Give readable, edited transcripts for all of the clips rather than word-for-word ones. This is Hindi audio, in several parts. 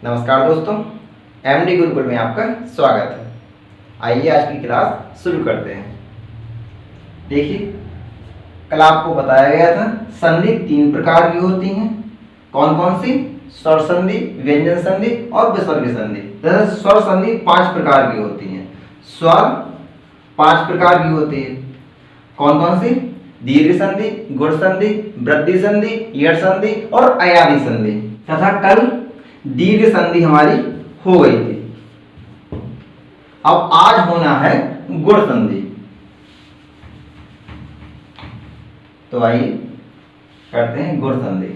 नमस्कार दोस्तों, एमडी गुरुकुल में आपका स्वागत है। आइए आज की क्लास शुरू करते हैं। देखिए, कल आपको बताया गया था संधि 3 प्रकार की होती हैं। कौन कौन सी? स्वर संधि, व्यंजन संधि और विसर्ग संधि। जैसे स्वर संधि 5 प्रकार की होती हैं। स्वर 5 प्रकार की होती है। कौन कौन सी? दीर्घ संधि, गुण संधि, वृद्धि संधि, यड़ संधि और अयादि संधि। तथा कल दीर्घ संधि हमारी हो गई थी। अब आज होना है गुण संधि। तो आइए करते हैं गुण संधि।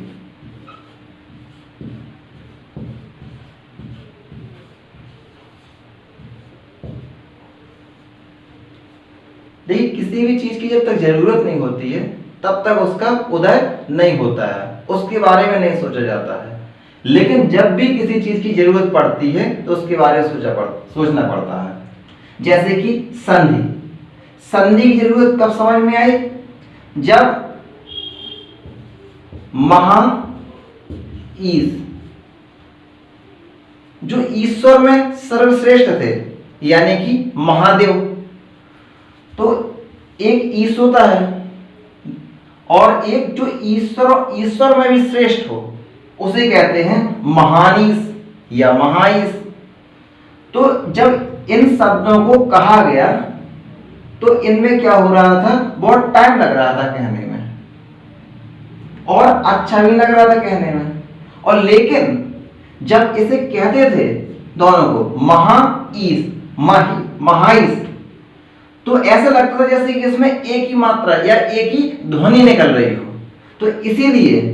देखिए, किसी भी चीज की जब तक जरूरत नहीं होती है तब तक उसका उदय नहीं होता है, उसके बारे में नहीं सोचा जाता है। लेकिन जब भी किसी चीज की जरूरत पड़ती है तो उसके बारे में सोचना पड़ता है। जैसे कि संधि। संधि की जरूरत कब समझ में आई? जब महा ईश, जो ईश्वर में सर्वश्रेष्ठ थे, यानी कि महादेव, तो एक ईश होता है और एक जो ईश्वर में भी श्रेष्ठ हो उसे कहते हैं महानीश या महाईश। तो जब इन शब्दों को कहा गया तो इनमें क्या हो रहा था, बहुत टाइम लग रहा था कहने में और अच्छा भी लग रहा था कहने में। और लेकिन जब इसे कहते थे दोनों को महाईश, महाईश, तो ऐसा लगता था जैसे कि इसमें एक ही मात्रा या एक ही ध्वनि निकल रही हो। तो इसीलिए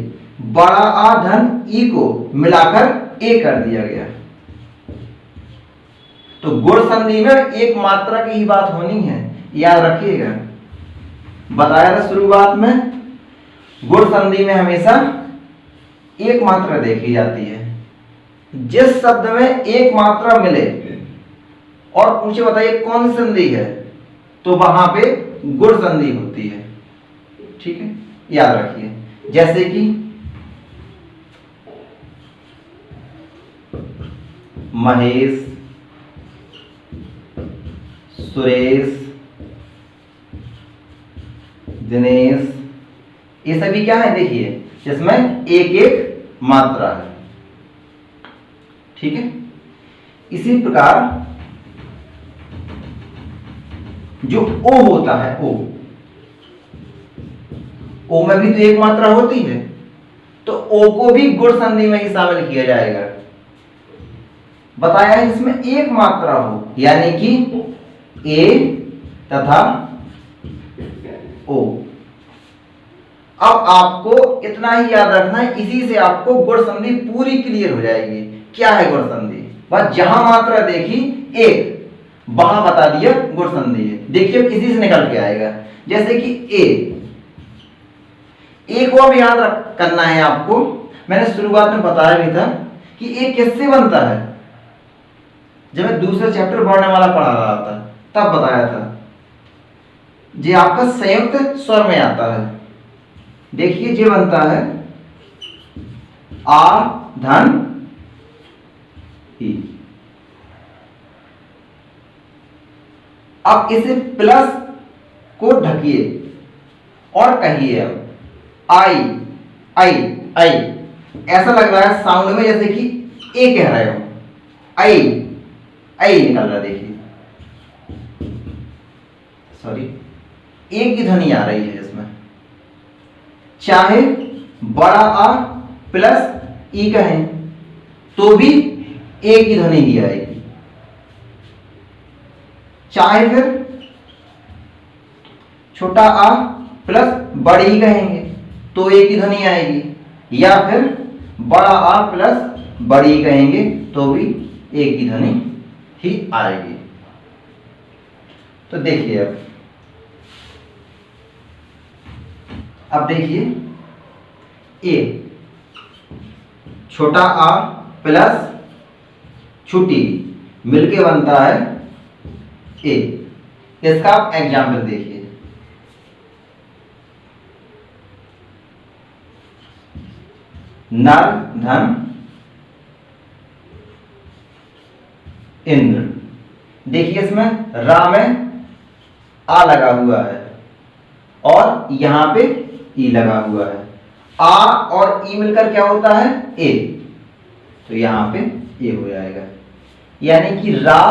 बड़ा आ धन ई को मिलाकर ए कर दिया गया। तो गुण संधि में एक मात्रा की ही बात होनी है, याद रखिएगा। बताया था शुरुआत में, गुण संधि में हमेशा एक मात्रा देखी जाती है। जिस शब्द में एक मात्रा मिले और मुझे बताइए कौन सी संधि है, तो वहां पे गुण संधि होती है। ठीक है, याद रखिए। जैसे कि महेश, सुरेश, दिनेश, ये सभी क्या है? देखिए, जिसमें एक एक मात्रा है। ठीक है, इसी प्रकार जो ओ होता है, ओ में भी तो एक मात्रा होती है, तो ओ को भी गुण संधि में ही शामिल किया जाएगा। बताया है इसमें एक मात्रा हो, यानी कि ए तथा ओ। अब आपको इतना ही याद रखना है, इसी से आपको गुण संधि पूरी क्लियर हो जाएगी। क्या है गुण संधि? बस जहां मात्रा देखी एक, वहां बता दिया गुण संधि है। देखिए इसी से निकल के आएगा। जैसे कि ए को अब याद करना है आपको। मैंने शुरुआत में बताया भी था कि ए किससे बनता है। जब मैं दूसरे चैप्टर वर्णमाला पढ़ा रहा था तब बताया था, ये आपका संयुक्त स्वर में आता है। देखिए, ये बनता है आ धन ई। अब इसे प्लस को ढकिए और कहिए अब आई आई आई। ऐसा लग रहा है साउंड में जैसे कि ए कह रहे हो, आई आई निकल रहा है। देखिए, सॉरी, एक की ध्वनि आ रही है इसमें। चाहे बड़ा आ प्लस ई कहें तो भी एक की ध्वनि ही आएगी। चाहे फिर छोटा आ प्लस बड़ी ई कहेंगे तो एक ही ध्वनि आएगी, या फिर बड़ा आ प्लस बड़ी ई कहेंगे तो भी एक ही ध्वनि ही आएगी। तो देखिए, अब देखिए, ए छोटा आ प्लस छोटी मिलके बनता है ए। इसका आप एग्जाम्पल देखिए। नर धन इंद्र। देखिए इसमें रा में आ लगा हुआ है और यहां पे ई लगा हुआ है। आ और ई मिलकर क्या होता है? ए। तो यहां पे ए हो जाएगा। यानी कि रा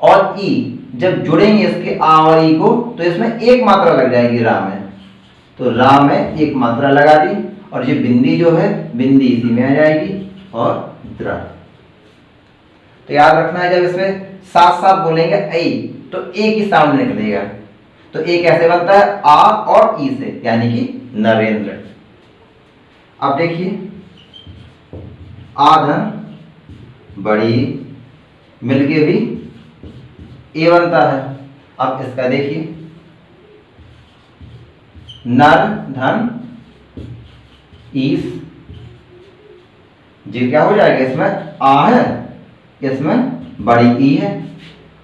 और ई जब जुड़ेंगे इसके आ और ई को तो इसमें एक मात्रा लग जाएगी रा में। तो रा में एक मात्रा लगा दी और ये बिंदी जो है बिंदी इसी में आ जाएगी और द्रा। तो याद रखना है जब इसमें साथ साथ बोलेंगे ऐ तो ए की सामने निकलेगा। तो ए कैसे बनता है? आ और ई से, यानी कि नरेंद्र। अब देखिए आधन बड़ी मिलके भी ए बनता है। अब इसका देखिए नर धन ईस, जी क्या हो जाएगा? इसमें आ है, इसमें बड़ी ई है,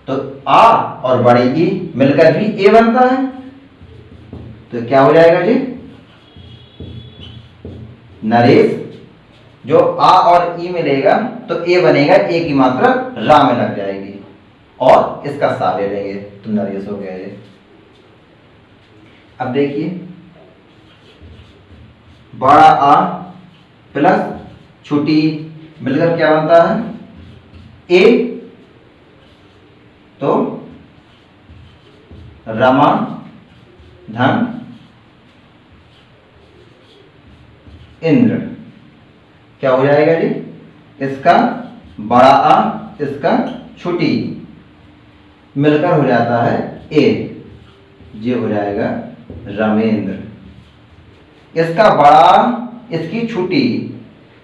तो आ और बड़ी ई मिलकर भी ए बनता है। तो क्या हो जाएगा जी? नरेश। जो आ और ई मिलेगा तो ए बनेगा, ए की मात्रा रा में लग जाएगी और इसका सा ले लेंगे तो नरेश हो गया ये। अब देखिए बड़ा आ प्लस छोटी मिलकर क्या बनता है? ए। तो रमा धन इंद्र क्या हो जाएगा जी? इसका बड़ा आ इसका छोटी मिलकर हो जाता है ए, ये हो जाएगा रमेंद्र। इसका बड़ा इसकी छोटी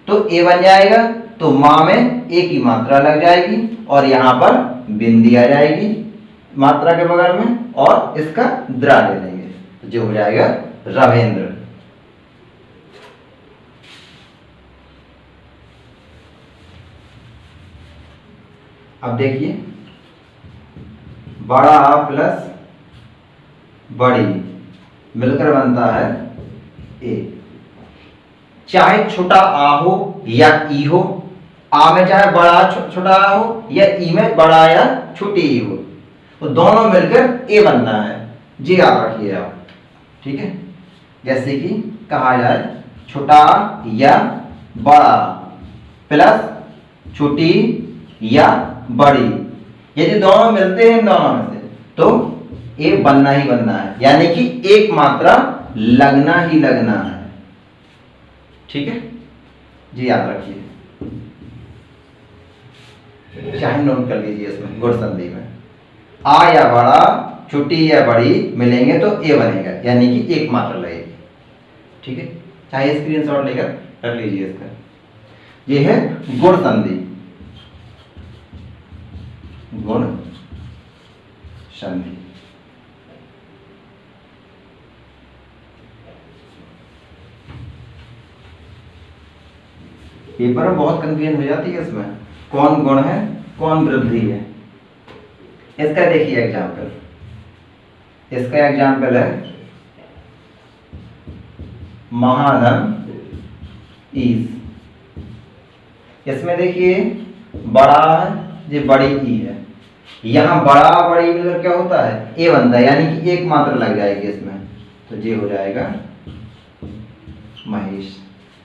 तो ए बन जाएगा, तो माँ में ए की मात्रा लग जाएगी और यहां पर बिंदी आ जाएगी मात्रा के बगल में और इसका द्रा ले लेंगे तो जो हो जाएगा रवेंद्र। अब देखिए बड़ा आ प्लस बड़ी मिलकर बनता है ए। चाहे छोटा आ हो या ई हो, आ में चाहे बड़ा छोटा आ हो या ई में बड़ा या छोटी ई हो, तो दोनों मिलकर ए बनना है। जी याद रखिए आप, ठीक है। जैसे कि कहा जाए छोटा या बड़ा प्लस छोटी या बड़ी, यदि दोनों मिलते हैं दोनों में से तो ए बनना ही बनना है, यानी कि एक मात्रा लगना ही लगना है, ठीक है जी। याद रखिए, चाहे नोट कर लीजिए इसमें गुण संधि में आ या बड़ा छोटी या बड़ी मिलेंगे तो ए बनेगा, यानी कि एक मात्रा लगेगी, ठीक है। चाहे स्क्रीनशॉट लेकर रख लीजिए इसका। ये है गुण संधि, गुण संधि। पेपर में बहुत कंफ्यूजन हो जाती है इसमें, कौन गुण है कौन वृद्धि है। इसका देखिए एग्जाम्पल, इसका एग्जाम्पल है महाधन ईस। इसमें देखिए बड़ा है, ये बड़ी ई है, यहां बड़ा बड़ी मिलकर क्या होता है? ए बनता है, यानी कि एक मात्रा लग जाएगी इसमें, तो ये हो जाएगा महेश।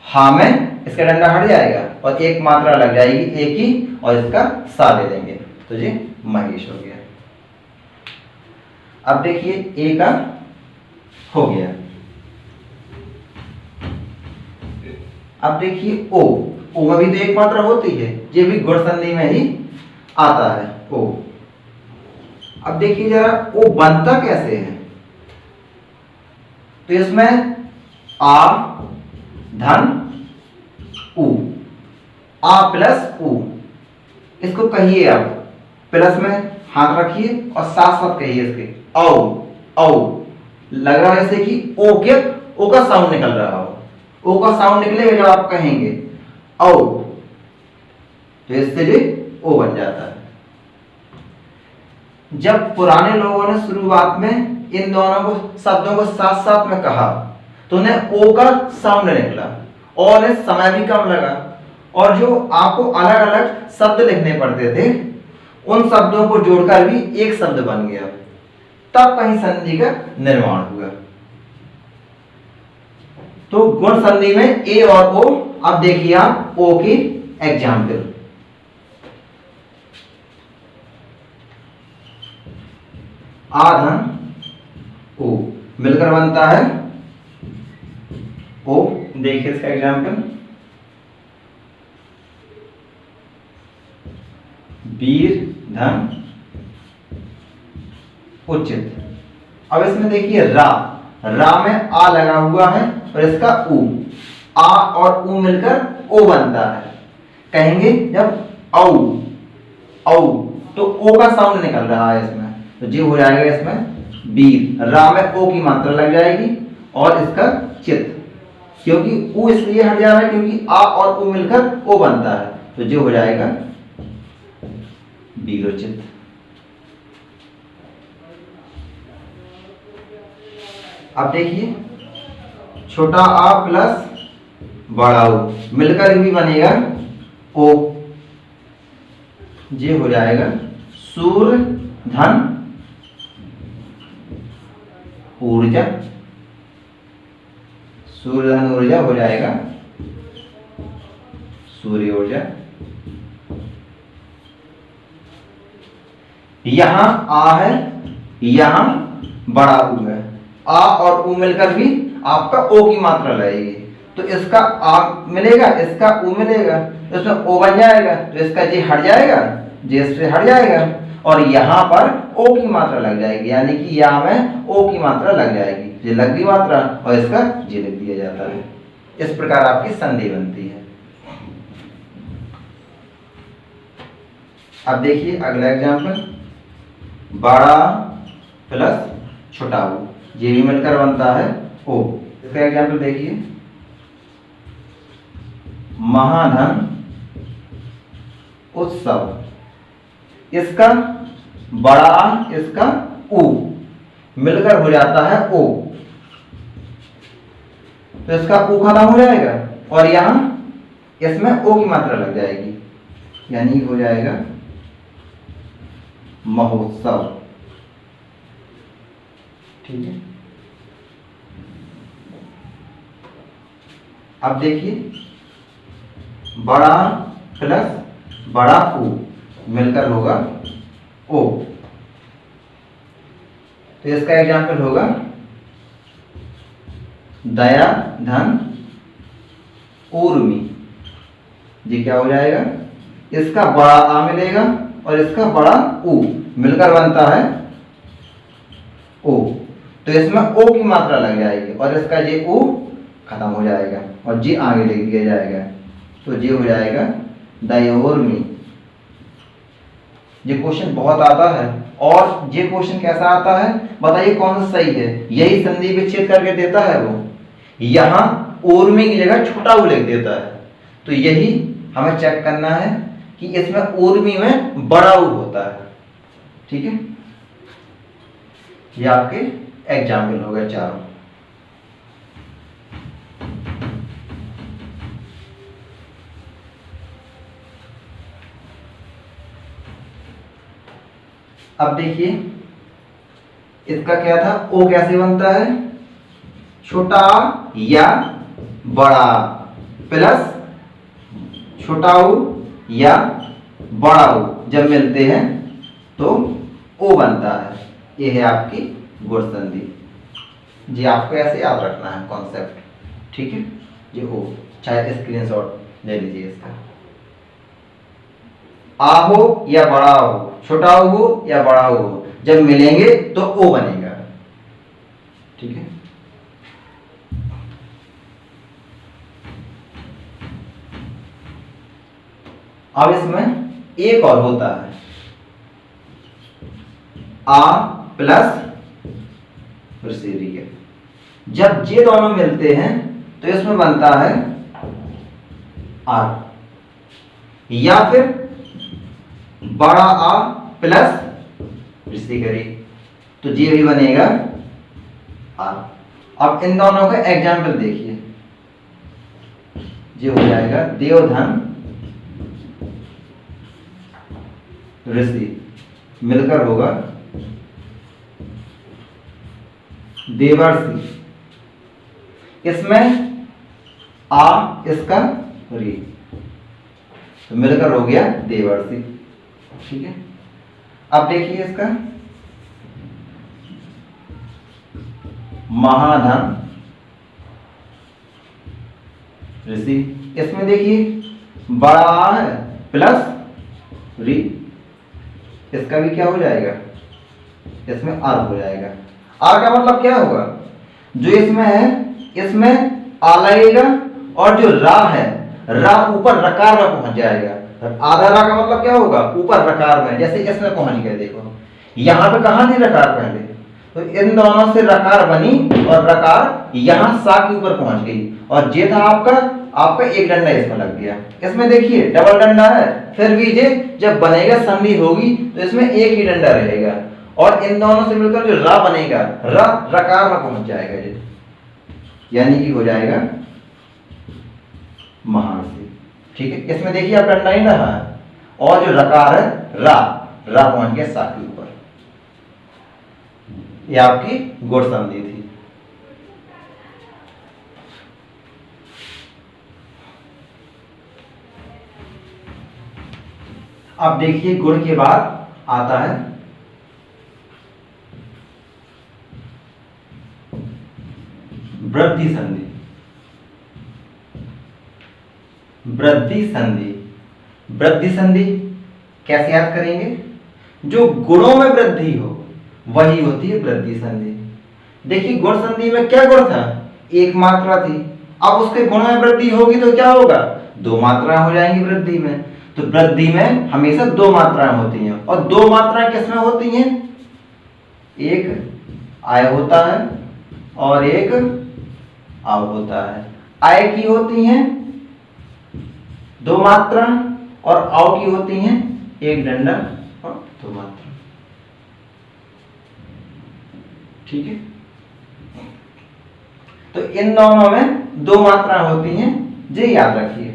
हा में इसका डंडा हट जाएगा और एक मात्रा लग जाएगी ए की और इसका सा ले देंगे तो ये महेश हो गया। अब देखिए ए का हो गया। अब देखिए ओ, ओ में भी तो एक मात्रा होती है, ये भी गुण संधि में ही आता है ओ। अब देखिए जरा ओ बनता कैसे है, तो इसमें आ धन उ, आ प्लस उ, इसको कहिए आप, प्लस में हाथ रखिए और साथ साथ कहिए इसके औ औ। लग रहा है जैसे कि ओ के ओ का साउंड निकल रहा हो, ओ का साउंड निकलेगा जब आप कहेंगे औ, तो इससे जो ओ बन जाता है। जब पुराने लोगों ने शुरुआत में इन दोनों को शब्दों को साथ साथ में कहा तो उन्हें ओ का साउंड निकला और उन्हें समय भी कम लगा, और जो आपको अलग अलग शब्द लिखने पड़ते थे उन शब्दों को जोड़कर भी एक शब्द बन गया, तब कहीं संधि का निर्माण हुआ। तो गुण संधि में ए और ओ। अब देखिए आप ओ की एग्जाम्पल। आ धन ओ मिलकर बनता है ओ। देखिए इसका एग्जाम्पल, वीर धन उचित। अब इसमें देखिए रा, रा में आ लगा हुआ है और इसका ऊ, आ और ऊ मिलकर ओ बनता है। कहेंगे जब औ औ तो ओ का साउंड निकल रहा है इसमें, तो जी हो जाएगा इसमें वीर। रा में ओ की मात्रा लग जाएगी और इसका चित, क्योंकि ऊ इसलिए हट जा रहा है क्योंकि आ और ऊ मिलकर ओ बनता है, तो जो हो जाएगा वीरोचित। अब देखिए छोटा आ प्लस बड़ा ओ मिलकर भी बनेगा ओ, ये हो जाएगा सूर्य धन ऊर्जा। सूर्य धन ऊर्जा हो जाएगा सूर्य ऊर्जा। यहां आ है, यहां बड़ा ऊ है, आ और ऊ मिलकर भी आपका ओ की मात्रा लगेगी, तो इसका आ मिलेगा, इसका ऊ मिलेगा, तो इसमें ओ बन जाएगा, तो इसका जे हट जाएगा, जे से हट जाएगा और यहां पर ओ की मात्रा लग जाएगी, यानी कि यहां में ओ की मात्रा लग जाएगी, जे लग गई मात्रा और इसका जे लिख दिया जाता है। इस प्रकार आपकी संधि बनती है। अब देखिए अगला एग्जाम्पल, बड़ा प्लस छोटा ऊ, ये भी मिलकर बनता है ओ। इसका एग्जाम्पल देखिए, महाधन उत्सव। इसका बड़ा इसका ऊ मिलकर हो जाता है ओ, तो इसका ऊ खत्म हो जाएगा और यहां इसमें ओ की मात्रा लग जाएगी, यानी हो जाएगा महोत्सव। ठीक है। अब देखिए बड़ा प्लस बड़ा ऊ मिलकर होगा ओ, तो इसका एग्जाम्पल होगा दया धन ऊर्मी। जी क्या हो जाएगा, इसका बड़ा आ मिलेगा और इसका बड़ा ऊ मिलकर बनता है ओ, तो इसमें ओ की मात्रा लग जाएगी और इसका जे ऊ खत्म हो जाएगा और जी आगे लिख दिया जाएगा, तो जी हो जाएगा दयोर्मी। ये क्वेश्चन बहुत आता है, और ये क्वेश्चन कैसा आता है बताइए, कौन सा सही है? यही संधि विच्छेद करके देता है वो, यहां ऊर्मी की जगह छोटा ऊ लिख देता है, तो यही हमें चेक करना है कि इसमें ऊर्मी में बड़ा ऊ होता है। ठीक है, ये आपके एग्जाम्पल हो गए चारों। अब देखिए इसका क्या था, ओ कैसे बनता है, छोटा या बड़ा प्लस छोटा ऊ या बड़ा ऊ जब मिलते हैं तो ओ बनता है। ये है आपकी गुण संधि। जी आपको ऐसे याद रखना है कॉन्सेप्ट। ठीक है, ये ओ, चाहे स्क्रीनशॉट ले लीजिए इसका। आ हो या बड़ा हो, छोटा हो या बड़ा हो, जब मिलेंगे तो ओ बनेगा। ठीक है, अब इसमें एक और होता है, आ प्लस है। जब ये दोनों मिलते हैं तो इसमें बनता है आर, या फिर बड़ा आ प्लस ऋषिकरी, तो ये भी बनेगा आर। अब इन दोनों का एग्जाम्पल देखिए, ये हो जाएगा देवधन ऋषि मिलकर होगा देवर्षि। इसमें आ इसका री, तो मिलकर हो गया देवर्षि। ठीक है, अब देखिए इसका महाधन ऋषि। इसमें देखिए बड़ा है प्लस री, इसका भी क्या हो जाएगा, इसमें आर हो जाएगा। आर का मतलब क्या होगा, जो इसमें है इसमें आ लगेगा और जो रा है रा ऊपर रकार में पहुंच जाएगा। आधा रा का मतलब क्या होगा, ऊपर रकार में, जैसे इसमें पहुंच गए। देखो यहां पे कहां थी रकार पहले, तो इन दोनों से रकार बनी और रकार यहां सा के ऊपर पहुंच गई और जे था आपका एक डंडा इसमें लग गया। इसमें देखिए डबल डंडा है, फिर भी जे जब बनेगा संधि होगी तो इसमें एक ही डंडा रहेगा और इन दोनों से मिलकर जो रा बनेगा रा रकार में पहुंच जाएगा जे, यानी कि हो जाएगा महारसी। ठीक है, इसमें देखिए अब डंडा ही रहा है और जो रकार है रा पहुंच गया सा के ऊपर। ये आपकी गुण संधि थी। अब देखिए गुण के बाद आता है वृद्धि संधि। वृद्धि संधि, वृद्धि संधि कैसे याद करेंगे, जो गुणों में वृद्धि हो वही होती है वृद्धि संधि। देखिए गुण संधि में क्या गुण था, एक मात्रा थी, अब उसके गुण में वृद्धि होगी तो क्या होगा, दो मात्राएं हो जाएंगी वृद्धि में। तो वृद्धि में हमेशा दो मात्राएं होती हैं और दो मात्राएं किसमें होती हैं, एक आय होता है और एक आव होता है। आय की होती हैं दो मात्रा और आव की होती हैं एक डंडा और दो मात्रा। ठीक है, तो इन दोनों में दो मात्राएं होती हैं, ये याद रखिए।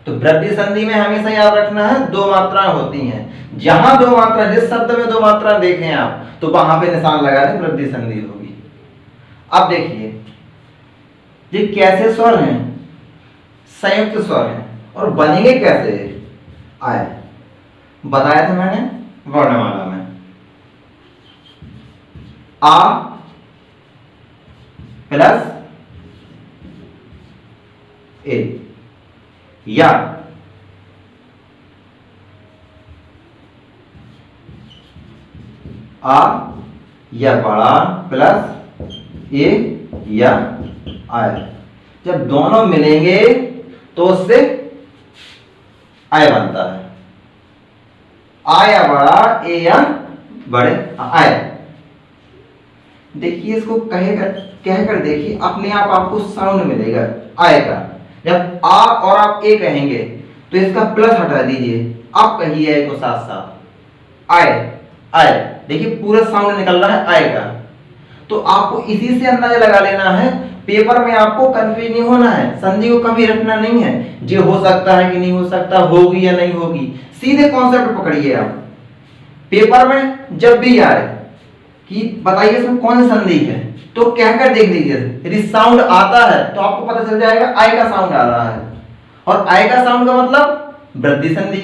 तो वृद्धि संधि में हमेशा याद रखना है दो मात्राएं होती हैं। जहां दो मात्रा, जिस शब्द में दो मात्रा देखें आप तो वहां पे निशान लगा दें वृद्धि संधि होगी। अब देखिए ये कैसे स्वर हैं, संयुक्त स्वर हैं और बनेंगे कैसे, आए बताया था मैंने वर्णमाला में। आ प्लस ए, या आ या बड़ा प्लस ए या आय, जब दोनों मिलेंगे तो उससे आय बनता है। आ या बड़ा, ए या बड़े, आय। देखिए इसको कहकर देखिए, अपने आप आपको साउंड मिलेगा आय का। जब आ और आप ए कहेंगे तो इसका प्लस हटा दीजिए, आप कहिए ए को साथ साथ, आय आय। देखिए पूरा साउंड निकल रहा है आय का। तो आपको इसी से अंदाजा लगा लेना है, पेपर में आपको कंफ्यूज नहीं होना है, संधि को कभी रखना नहीं है जो हो सकता है कि नहीं हो सकता, होगी या नहीं होगी। सीधे कॉन्सेप्ट पकड़िए आप। पेपर में जब भी आए कि बताइए इसमें कौन सी संधि है, तो कहकर देख लीजिए। यदि साउंड आता है तो आपको पता चल जाएगा आय का साउंड आ रहा है, और आय का साउंड का मतलब वृद्धि संधि।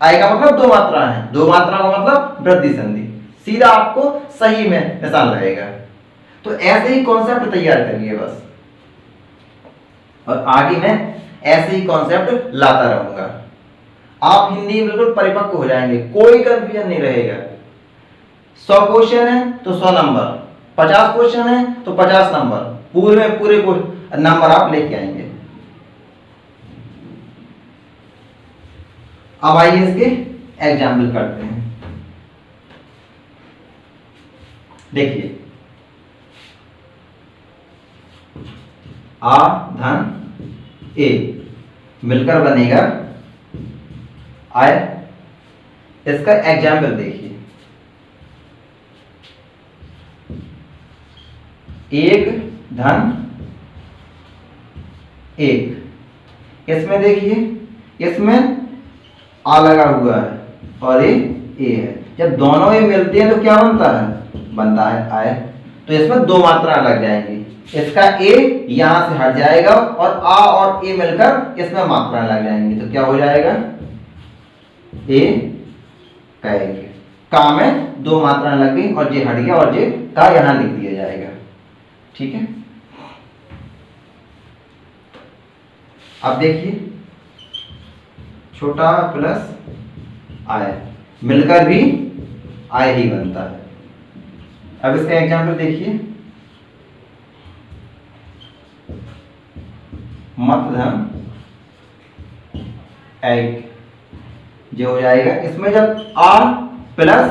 आय का मतलब दो मात्रा है, दो मात्रा का मतलब वृद्धि संधि। सीधा आपको सही में निशान लगेगा। तो ऐसे ही कॉन्सेप्ट तैयार करिए बस, और आगे मैं ऐसे ही कॉन्सेप्ट लाता रहूंगा। आप हिंदी में बिल्कुल परिपक्व हो जाएंगे, कोई कंफ्यूजन नहीं रहेगा। 100 क्वेश्चन है तो 100 नंबर, 50 क्वेश्चन है तो 50 नंबर, पूरे नंबर आप लेके आएंगे। अब आइए इसके एग्जाम्पल करते हैं। देखिए आ धन ए मिलकर बनेगा आय। इसका एग्जाम्पल देखिए, एक धन एक। इसमें देखिए इसमें आ लगा हुआ है और ये ए है। जब दोनों ए मिलते हैं तो क्या बनता है आय। तो इसमें दो मात्रा लग जाएंगी, इसका ए यहां से हट जाएगा और आ और ए मिलकर इसमें मात्रा लग जाएंगी। तो क्या हो जाएगा, ए कहेंगे का में दो मात्रा लग गई और जे हट गया और जे का यहां लिख दिया जाएगा। ठीक है, अब देखिए छोटा प्लस आय मिलकर भी आय ही बनता है। अब इसका एग्जाम्पल देखिए, मतधन एग जो हो जाएगा, इसमें जब आ प्लस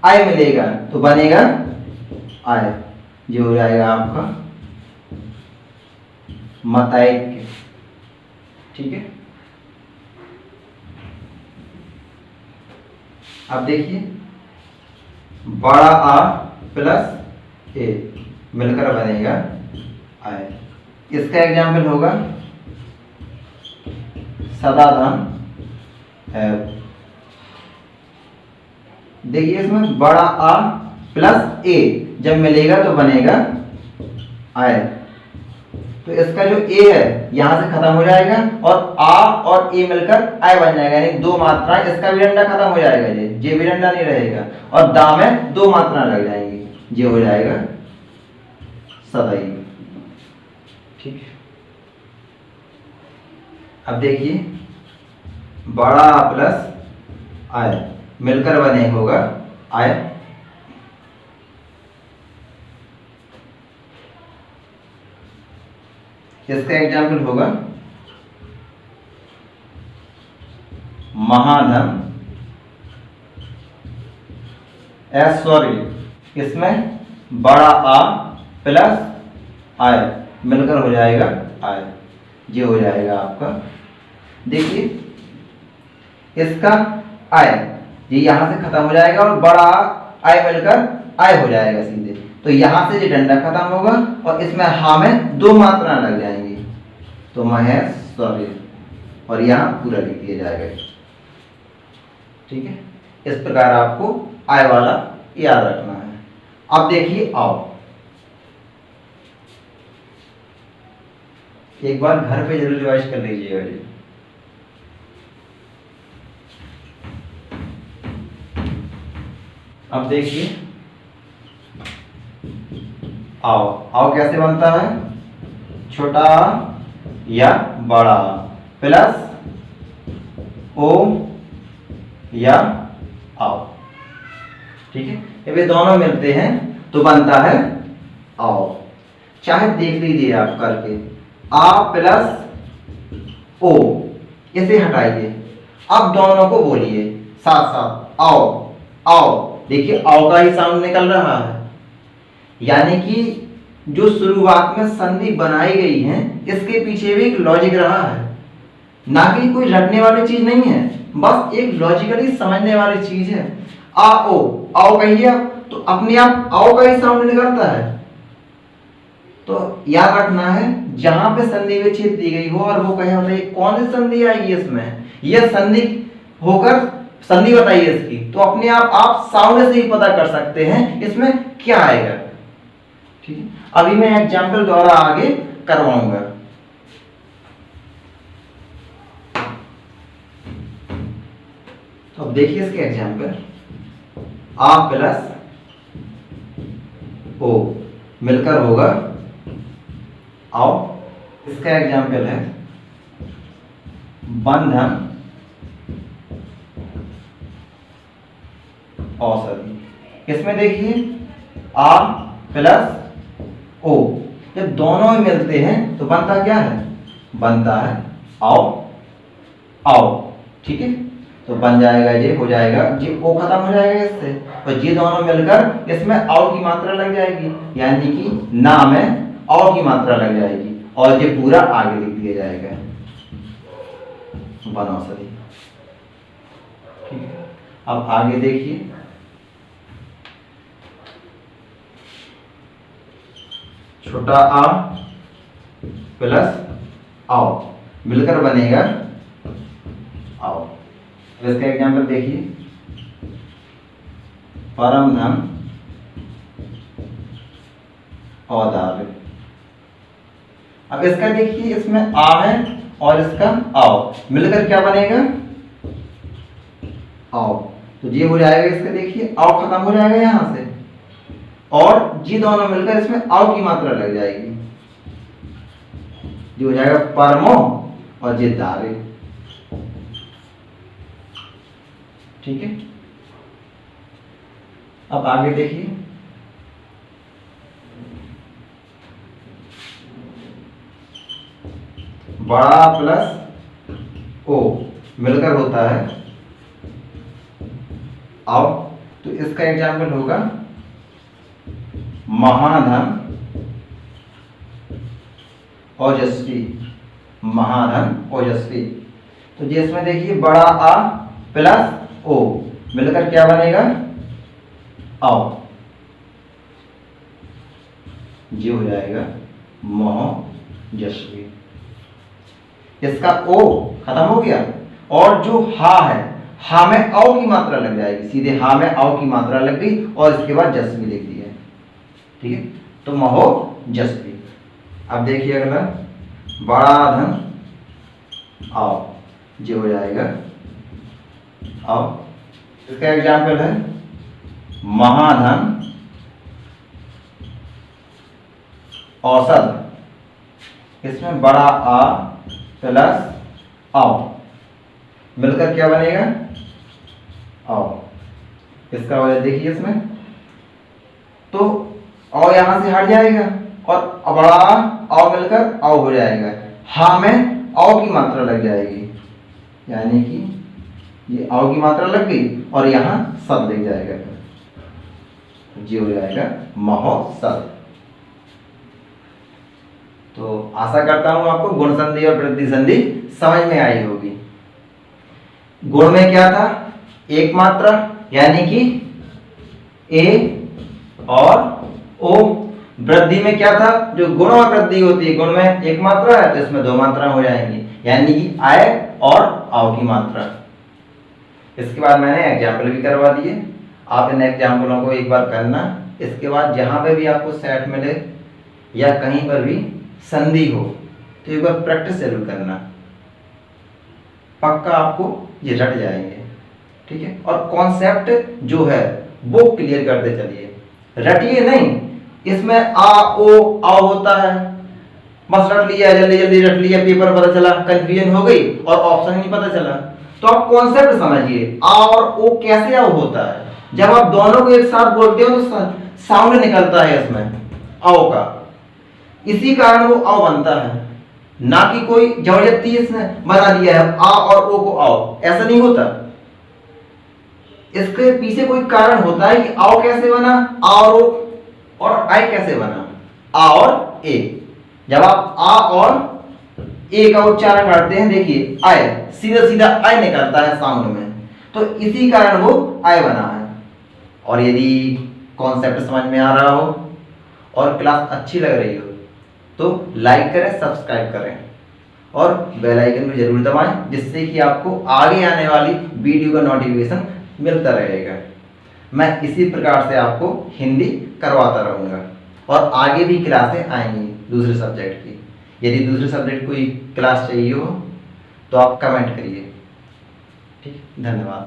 आई मिलेगा तो बनेगा आय, जो हो जाएगा आपका मतैक। ठीक है, अब देखिए बड़ा आ प्लस ए मिलकर बनेगा आय। इसका एग्जाम्पल होगा सदाधन है। देखिए इसमें बड़ा आ प्लस ए जब मिलेगा तो बनेगा आय। तो इसका जो ए है यहां से खत्म हो जाएगा और आ और ए मिलकर आय बन जाएगा, यानी दो मात्रा, इसका भी डंडा खत्म हो जाएगा, जे भी डंडा नहीं रहेगा और दा में दो मात्रा लग जाएंगी, जे हो जाएगा सदाई। ठीक है, अब देखिए बड़ा आ प्लस आय मिलकर बने होगा आय। इसका एग्जाम्पल होगा महाधन सॉरी, इसमें बड़ा आ प्लस आय मिलकर हो जाएगा आय, ये हो जाएगा आपका। देखिए इसका आय ये यहां से खत्म हो जाएगा और बड़ा आय मिलकर आय हो जाएगा सीधे, तो यहां से ये डंडा खत्म होगा और इसमें हा में दो मात्रा लग जाएंगी, तो महेश्वरी, और यहां पूरा लिख दिया जाएगा। ठीक है, इस प्रकार आपको आय वाला याद रखना है। अब देखिए आओ, एक बार घर पे जरूर रिवाइज कर लीजिएगा जी। अब देखिए आओ, आओ कैसे बनता है, छोटा या बड़ा प्लस ओ या आओ। ठीक है, जब ये दोनों मिलते हैं तो बनता है आओ। चाहे देख लीजिए आप करके, आ प्लस ओ इसे हटाइए, अब दोनों को बोलिए साथ साथ, आओ आओ। देखिए आओ का ही साउंड निकल रहा है, यानी कि जो शुरुआत में संधि बनाई गई है इसके पीछे भी एक लॉजिक रहा है, ना कि कोई रटने वाली चीज नहीं है, बस एक लॉजिकली समझने वाली चीज है। आओ, आओ कहिए तो अपने आप आओ का ही साउंड निकलता है। तो याद रखना है जहां पे संधि विच्छेद दी गई हो और वो कहे बताइए कौन सी संधि आएगी इसमें, यह संधि होकर संधि बताइए इसकी, तो अपने आप साउंड से ही पता कर सकते हैं इसमें क्या आएगा। ठीक है, अभी मैं एग्जाम्पल द्वारा आगे करवाऊंगा। तो अब देखिए इसके एग्जाम्पल, आ प्लस ओ मिलकर होगा आओ। इसका एग्जाम्पल है बंधन औषधि। इसमें देखिए आ प्लस ओ जब दोनों में मिलते हैं तो बनता क्या है, बनता है आओ आओ। ठीक है, तो बन जाएगा ये, हो जाएगा ये, ओ खत्म हो जाएगा इससे, और ये दोनों मिलकर इसमें आओ की मात्रा लग जाएगी, यानी कि ना में आओ की मात्रा लग जाएगी और ये पूरा आगे लिख दिया जाएगा बनौषधि। ठीक है, अब आगे देखिए छोटा आ प्लस आओ मिलकर बनेगा आओ। इसका एग्जाम्पल देखिए परम धन औदार्य। अब इसका देखिए, इसमें आ है और इसका आओ, मिलकर क्या बनेगा? आओ। तो ये हो जाएगा, इसका देखिए आओ खत्म हो जाएगा यहां से, और जी दोनों मिलकर इसमें आओ की मात्रा लग जाएगी, जो हो जाएगा परमो और जे दारे। ठीक है, अब आगे देखिए, बड़ा प्लस ओ मिलकर होता है आओ। तो इसका एग्जाम्पल होगा महाधन ओजस्वी, महाधन ओजस्वी। तो जिसमें देखिए बड़ा आ प्लस ओ मिलकर क्या बनेगा? आओ, ये हो जाएगा मोहजस्वी। इसका ओ खत्म हो गया, और जो हा है, हा में औ की मात्रा लग जाएगी, सीधे हा में औ की मात्रा लग गई और इसके बाद जस्वी लिख दिया। ठीक है, तो महोजस्वी। अब देखिए अगला, बड़ा धन आओ, ये हो जाएगा आओ। इसका एग्जाम्पल है महाधन औसत। इसमें बड़ा आ प्लस आओ मिलकर क्या बनेगा? आओ। इसका वजह देखिए, इसमें तो औ यहां से हट जाएगा और बड़ा आओ मिलकर आओ हो जाएगा, हा में औ की मात्रा लग जाएगी, यानी कि ये आओ की मात्रा लग गई और यहां सद लग जाएगा, ये हो जाएगा महोसद। तो आशा करता हूं आपको गुण संधि और वृद्धि संधि समझ में आई होगी। गुण में क्या था? एक मात्रा, यानी कि ए और ओ। वृद्धि में क्या था? जो गुण और वृद्धि होती है, गुण में एक मात्रा है तो इसमें दो मात्रा हो जाएंगी, यानी कि आय और आओ की मात्रा। इसके बाद मैंने एग्जाम्पल भी करवा दिए, आप इन एग्जाम्पलों को एक बार करना। इसके बाद जहां पे भी आपको सेट मिले या कहीं पर भी संधि हो तो एक बार प्रैक्टिस जरूर करना, पक्का आपको ये रट जाएंगे। ठीक है, और कॉन्सेप्ट जो है वो क्लियर करते चलिए, रटिए नहीं। इसमें आ ओ आओ होता है, बस रट लिया, जल्दी जल्दी रट लिया, पेपर पता चला, कंफ्यूजन हो गई और ऑप्शन नहीं पता चला। तो आप कॉन्सेप्ट समझिए, आ और ओ कैसे आओ होता है। जब आप दोनों को एक साथ बोलते हो तो साउंड निकलता है इसमें आओ का, इसी कारण वो आओ बनता है, ना कि कोई जबरदस्ती इसने बना दिया है आ और ओ को आओ, ऐसा नहीं होता। इसके पीछे कोई कारण होता है कि आओ कैसे बना, आ और ओ, और आई कैसे बना, आ और ए। जब आप आ और ए का उच्चारण करते हैं, देखिए आय, सीधा सीधा आय निकलता है साउंड में, तो इसी कारण वो आय बना है। और यदि कॉन्सेप्ट समझ में आ रहा हो और क्लास अच्छी लग रही हो तो लाइक करें, सब्सक्राइब करें और बेल आइकन भी जरूर दबाएं, जिससे कि आपको आगे आने वाली वीडियो का नोटिफिकेशन मिलता रहेगा। मैं इसी प्रकार से आपको हिंदी करवाता रहूँगा और आगे भी क्लासें आएंगी दूसरे सब्जेक्ट की। यदि दूसरे सब्जेक्ट कोई क्लास चाहिए हो तो आप कमेंट करिए। ठीक, धन्यवाद।